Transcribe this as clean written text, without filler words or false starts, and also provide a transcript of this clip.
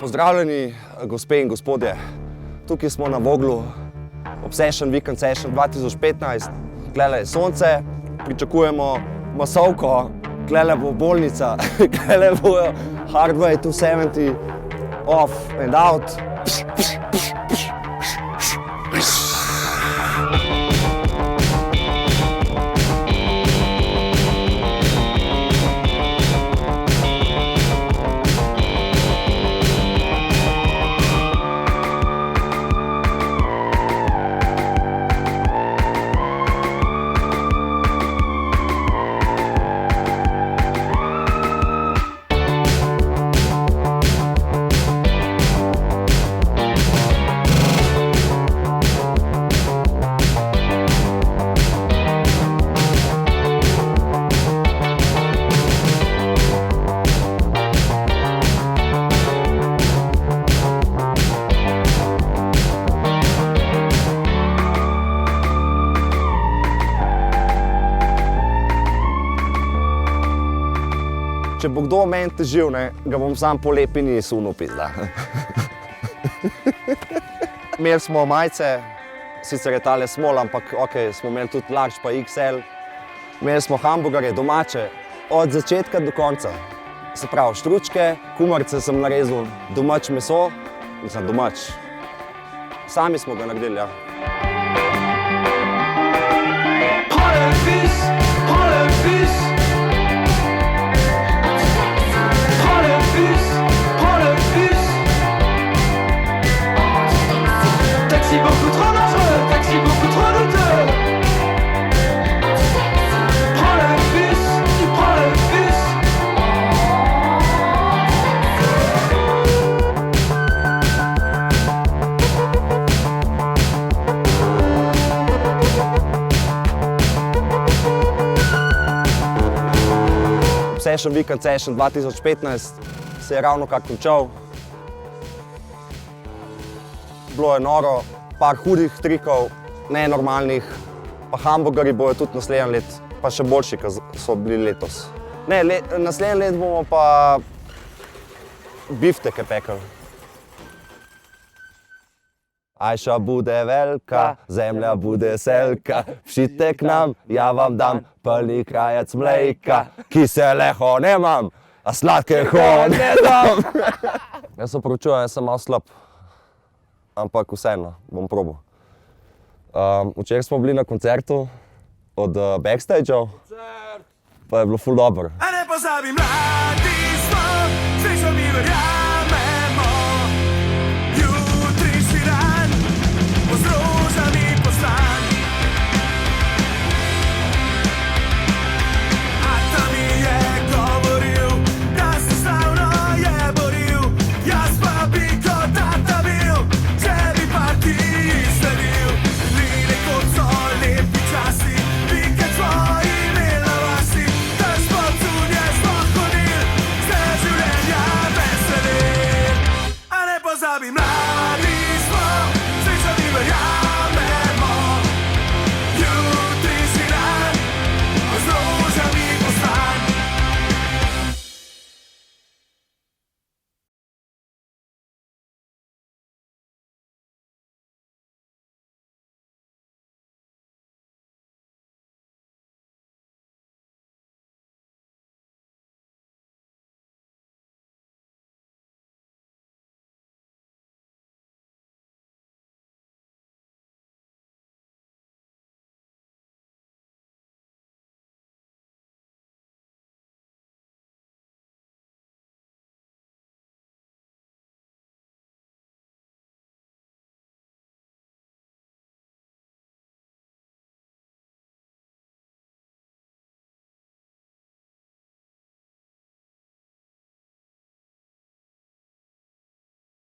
Pozdravljeni, gospe in gospodje. Tukaj smo na Voglu, Obsession Weekend Session 2015. Tlele je sonce, pričakujemo masovko, tlele bo bolnica, tlele bo Hardway 270, off and out. Če bo kdo meni težil, ga bom sam po lepini sunil pizda. Imeli smo majice, sicer je tale small, ampak okej, smo imeli tudi large pa XL. Imeli smo hamburgerje domače, od začetka do konca. Se pravi, štručke, kumarice sem narezal, domač meso, mislim domač. Sami smo ga naredili, ja. Obsession Weekend Session 2015 se je ravno kar končal. Bilo je noro, par hudih trikov, nenormalnih, pa hamburgerji bojo tudi naslednje let, pa še boljši, kot so bili letos. Ne, naslednje let bomo pa bifteke pekli. Ajša bude velika, zemlja bude selka, všite k nam, ja vam dam prvi krajec mlejka, kiseleho nemam, a sladkeho ne dam. Jaz se opravičujem, jaz sem malo slab, ampak vseeno, bom probal. Včeraj smo bili na koncertu od backstageov, pa je bilo ful dobro. A ne pozabim, mladi smo, svi smo mi verjali.